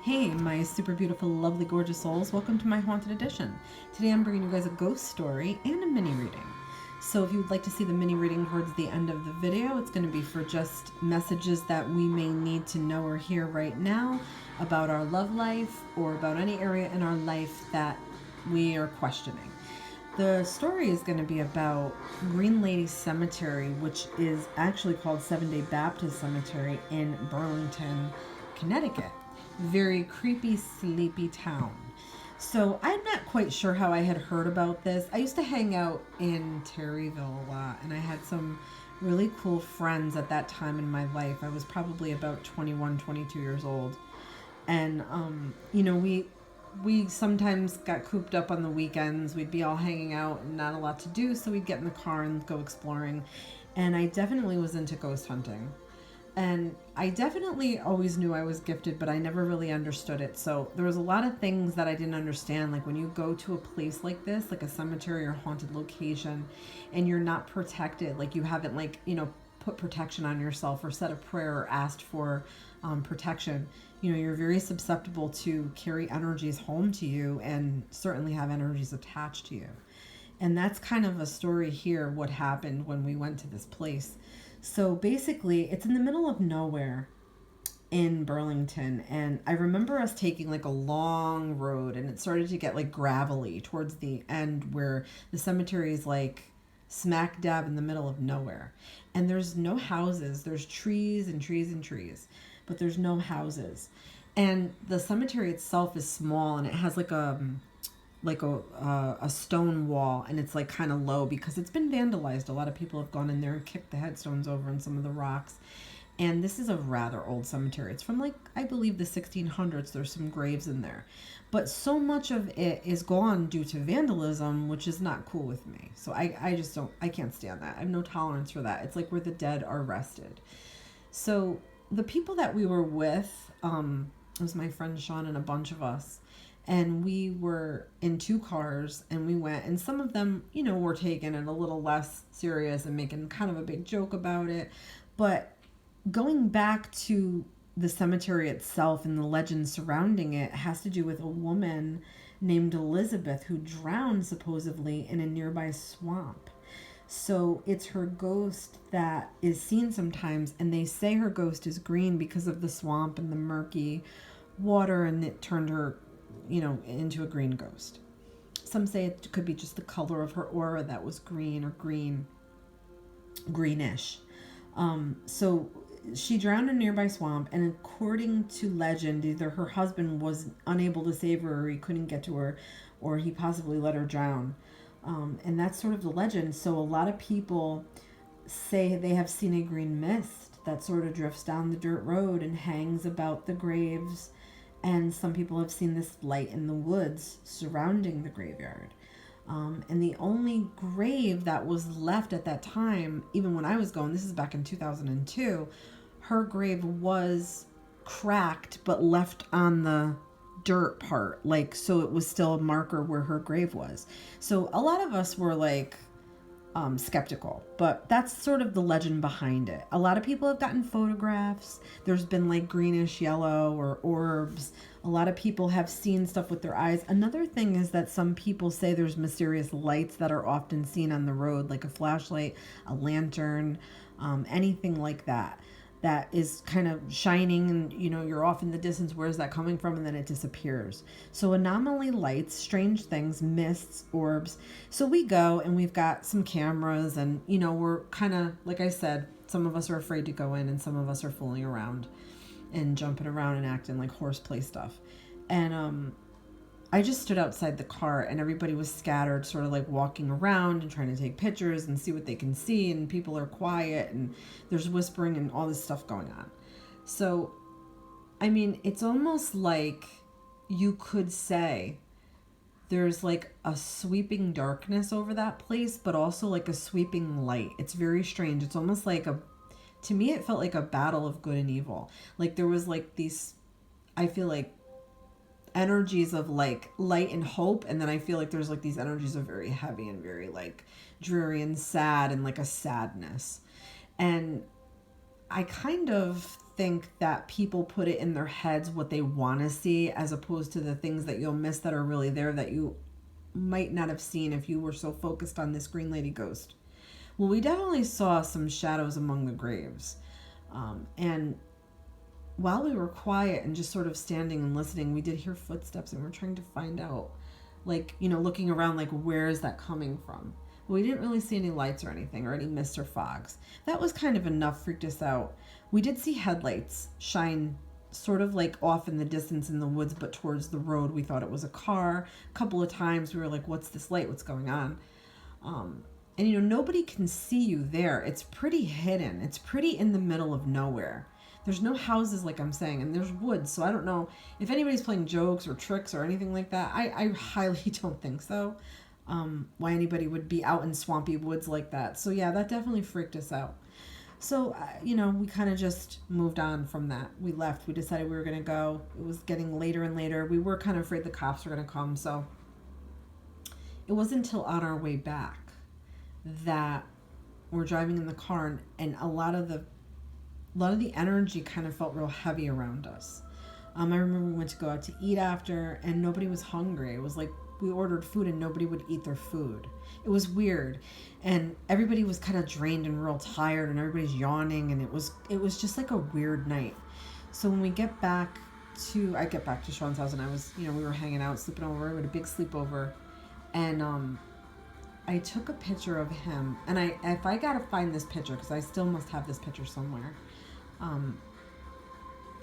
Hey, my super beautiful, lovely, gorgeous souls. Welcome to my Haunted Edition. Today I'm bringing you guys a ghost story and a mini reading. So if you would like to see the mini reading towards the end of the video, it's going to be for just messages that we may need to know or hear right now about our love life or about any area in our life that we are questioning. The story is going to be about Green Lady Cemetery, which is actually called Seven-Day Baptist Cemetery in Burlington, Connecticut. Very creepy, sleepy town. So I'm not quite sure how I had heard about this. I used to hang out in Terryville a lot, and I had some really cool friends at that time in my life. I was probably about 21, 22 years old. And, we sometimes got cooped up on the weekends. We'd be all hanging out and not a lot to do, so we'd get in the car and go exploring. And I definitely was into ghost hunting. And I definitely always knew I was gifted, but I never really understood it. So there was a lot of things that I didn't understand. Like when you go to a place like this, like a cemetery or haunted location, and you're not protected, like you haven't put protection on yourself or said a prayer or asked for protection, you're very susceptible to carry energies home to you and certainly have energies attached to you. And that's kind of a story here, what happened when we went to this place. So basically, it's in the middle of nowhere in Burlington. And I remember us taking like a long road, and it started to get like gravelly towards the end where the cemetery is like smack dab in the middle of nowhere. And there's no houses. There's trees and trees and trees, but there's no houses. And the cemetery itself is small, and it has like a stone wall, and it's like kind of low because it's been vandalized. A lot of people have gone in there and kicked the headstones over and some of the rocks. And this is a rather old cemetery. It's from I believe the 1600s. There's some graves in there, but so much of it is gone due to vandalism, which is not cool with me. So I can't stand that. I have no tolerance for that. It's like where the dead are rested. So the people that we were with, it was my friend Sean and a bunch of us. And we were in two cars, and we went, and some of them, were taking it a little less serious and making kind of a big joke about it. But going back to the cemetery itself and the legend surrounding it has to do with a woman named Elisabeth who drowned supposedly in a nearby swamp. So it's her ghost that is seen sometimes, and they say her ghost is green because of the swamp and the murky water, and it turned her into a green ghost. Some say it could be just the color of her aura that was green or greenish. So she drowned in a nearby swamp, and according to legend, either her husband was unable to save her, or he couldn't get to her, or he possibly let her drown. And that's sort of the legend. So a lot of people say they have seen a green mist that sort of drifts down the dirt road and hangs about the graves. And some people have seen this light in the woods surrounding the graveyard. And the only grave that was left at that time, even when I was going, this is back in 2002, her grave was cracked but left on the dirt part. So it was still a marker where her grave was. So a lot of us were skeptical, but that's sort of the legend behind it. A lot of people have gotten photographs. There's been greenish yellow or orbs. A lot of people have seen stuff with their eyes. Another thing is that some people say there's mysterious lights that are often seen on the road, like a flashlight, a lantern, anything like that is kind of shining, and you're off in the distance. Where's that coming from? And then it disappears. So anomaly lights, strange things, mists, orbs. So we go, and we've got some cameras, and we're kind of, like I said, some of us are afraid to go in, and some of us are fooling around and jumping around and acting like horseplay stuff. And I just stood outside the car, and everybody was scattered, sort of walking around and trying to take pictures and see what they can see. And people are quiet, and there's whispering and all this stuff going on. So, I mean, it's almost like you could say there's a sweeping darkness over that place, but also a sweeping light. It's very strange. It's almost to me, it felt like a battle of good and evil. There was these, I feel energies of light and hope, and then I feel there's these energies of very heavy and very dreary and sad, and a sadness. And I kind of think that people put it in their heads what they want to see, as opposed to the things that you'll miss that are really there that you might not have seen if you were so focused on this green lady ghost. Well, we definitely saw some shadows among the graves. And while we were quiet and just sort of standing and listening, we did hear footsteps, and we're trying to find out, like, looking around, like, where is that coming from? Well, we didn't really see any lights or anything, or any mist or fogs. That was kind of enough, freaked us out. We did see headlights shine sort of like off in the distance in the woods, but towards the road. We thought it was a car. A couple of times we were like, what's this light? What's going on? And nobody can see you there. It's pretty hidden. It's pretty in the middle of nowhere. There's no houses, like I'm saying, and there's woods. So I don't know if anybody's playing jokes or tricks or anything like that. I highly don't think so. Why anybody would be out in swampy woods like that. So yeah, that definitely freaked us out. So, we kind of just moved on from that. We left. We decided we were going to go. It was getting later and later. We were kind of afraid the cops were going to come. So it wasn't until on our way back that we're driving in the car, and a lot of the energy kind of felt real heavy around us. I remember we went to go out to eat after, and nobody was hungry. It was like we ordered food and nobody would eat their food. It was weird, and everybody was kind of drained and real tired, and everybody's yawning, and it was just like a weird night. So when I get back to Sean's house, and I was, we were hanging out, sleeping over. We had a big sleepover, and I took a picture of him, and if I gotta find this picture, because I still must have this picture somewhere, and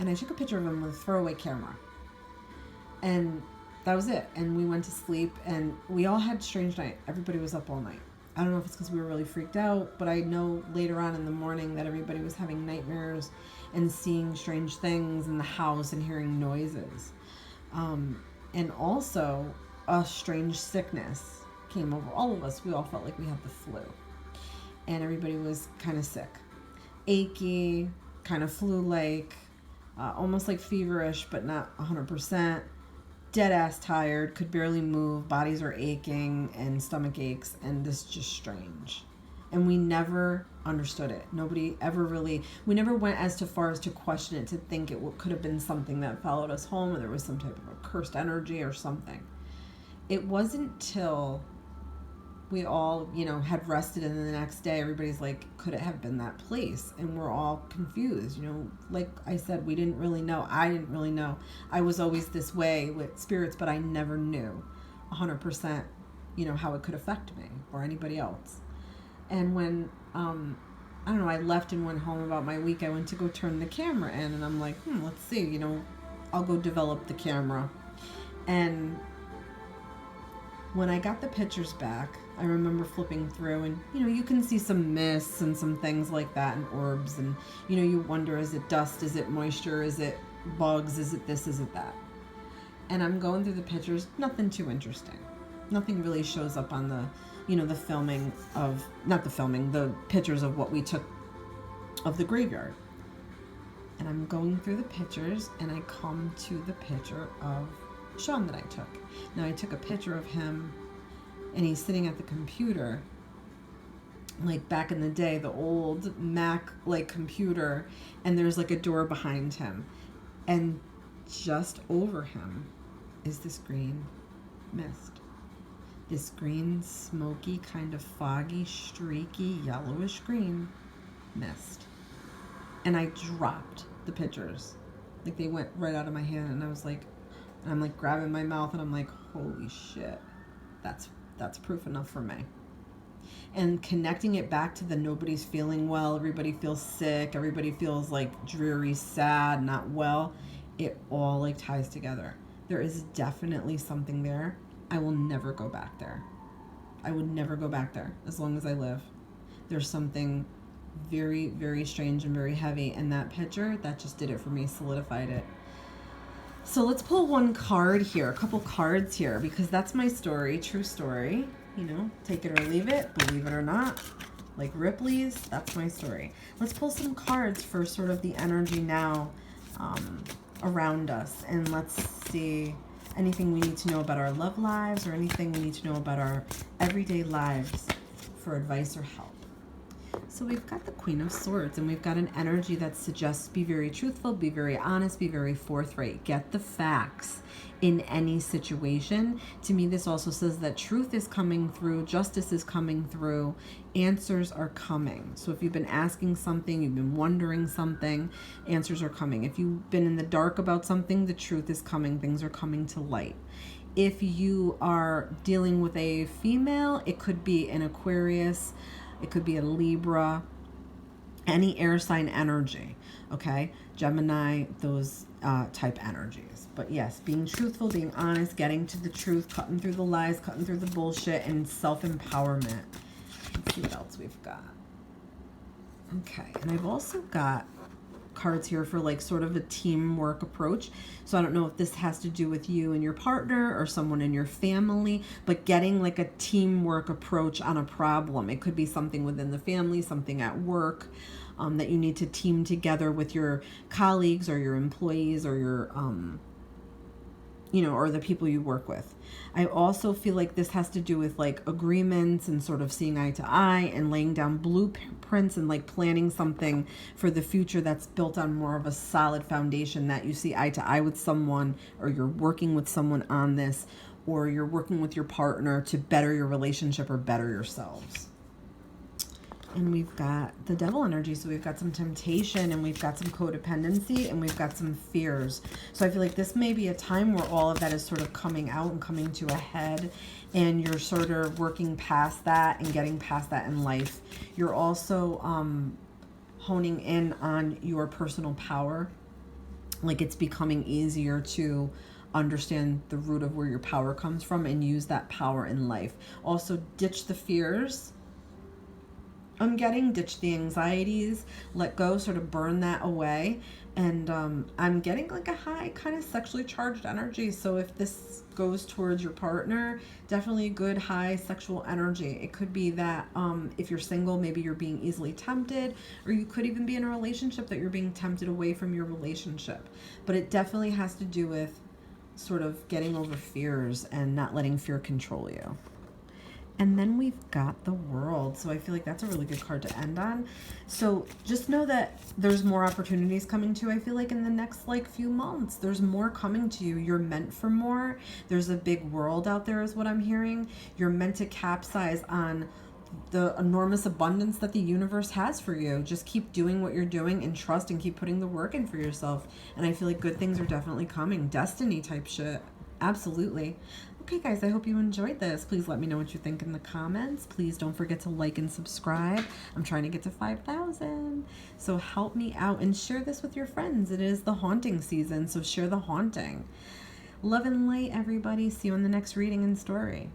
I took a picture of him with a throwaway camera, and that was it. And we went to sleep, and we all had a strange night. Everybody was up all night. I don't know if it's because we were really freaked out, but I know later on in the morning that everybody was having nightmares and seeing strange things in the house and hearing noises. And also a strange sickness came over all of us. We all felt like we had the flu, and everybody was kind of sick, achy, kind of flu-like, almost like feverish, but not 100%. Dead ass tired, could barely move, bodies are aching, and stomach aches, and this is just strange. And we never understood it. Nobody ever really, we never went as far as to question it, to think it could have been something that followed us home, or there was some type of a cursed energy or something. It wasn't till we all, had rested, and then the next day everybody's like, could it have been that place? And we're all confused. Like I said, we didn't really know. I didn't really know. I was always this way with spirits, but I never knew 100%, how it could affect me or anybody else. And when, I left and went home about my week, I went to go turn the camera in, and I'm like, let's see, I'll go develop the camera. And when I got the pictures back, I remember flipping through, and you can see some mists and some things like that, and orbs, and you wonder, is it dust, is it moisture, is it bugs, is it this, is it that? And I'm going through the pictures, nothing too interesting. Nothing really shows up on the the filming of, not the filming, the pictures of what we took of the graveyard. And I'm going through the pictures, and I come to the picture of Sean that I took. Now, I took a picture of him, and he's sitting at the computer, like back in the day, the old Mac computer, and there's a door behind him, and just over him is this green mist, this green, smoky, kind of foggy, streaky, yellowish green mist. And I dropped the pictures, they went right out of my hand, and I was like, and I'm grabbing my mouth, and I'm like, holy shit, that's proof enough for me. And connecting it back to the nobody's feeling well, everybody feels sick, everybody feels dreary, sad, not well, it all ties together. There is definitely something there. I will never go back there. I would never go back there as long as I live. There's something very, very strange and very heavy, and that picture, that just did it for me, solidified it. So let's pull one card here, a couple cards here, because that's my story, true story. Take it or leave it, believe it or not. Like Ripley's, that's my story. Let's pull some cards for sort of the energy now around us. And let's see anything we need to know about our love lives, or anything we need to know about our everyday lives for advice or help. So we've got the Queen of Swords, and we've got an energy that suggests be very truthful, be very honest, be very forthright, get the facts in any situation. To me, this also says that truth is coming through, justice is coming through, answers are coming. So if you've been asking something, you've been wondering something, answers are coming. If you've been in the dark about something, the truth is coming, things are coming to light. If you are dealing with a female, it could be an Aquarius, it could be a Libra, any air sign energy, okay? Gemini, those type energies. But yes, being truthful, being honest, getting to the truth, cutting through the lies, cutting through the bullshit, and self-empowerment. Let's see what else we've got. Okay, and I've also got cards here for like sort of a teamwork approach. So I don't know if this has to do with you and your partner or someone in your family, but getting like a teamwork approach on a problem. It could be something within the family, something at work, that you need to team together with your colleagues or your employees or your or the people you work with. I also feel like this has to do with like agreements and sort of seeing eye to eye and laying down blueprints and like planning something for the future that's built on more of a solid foundation, that you see eye to eye with someone, or you're working with someone on this, or you're working with your partner to better your relationship or better yourselves. And we've got the devil energy. So we've got some temptation, and we've got some codependency, and we've got some fears. So I feel like this may be a time where all of that is sort of coming out and coming to a head, and you're sort of working past that and getting past that in life. You're also honing in on your personal power. Like, it's becoming easier to understand the root of where your power comes from and use that power in life. Also, ditch the fears. I'm getting ditch the anxieties, let go, sort of burn that away. And I'm getting like a high kind of sexually charged energy. So if this goes towards your partner, definitely a good high sexual energy. It could be that if you're single, maybe you're being easily tempted, or you could even be in a relationship that you're being tempted away from your relationship. But it definitely has to do with sort of getting over fears and not letting fear control you. And then we've got the World. So I feel like that's a really good card to end on. So just know that there's more opportunities coming to you. I feel like in the next like few months, there's more coming to you. You're meant for more. There's a big world out there is what I'm hearing. You're meant to capsize on the enormous abundance that the universe has for you. Just keep doing what you're doing and trust, and keep putting the work in for yourself. And I feel like good things are definitely coming. Destiny type shit. Absolutely. Okay, guys, I hope you enjoyed this. Please let me know what you think in the comments. Please don't forget to like and subscribe. I'm trying to get to 5,000. So help me out and share this with your friends. It is the haunting season, so share the haunting. Love and light, everybody. See you in the next reading and story.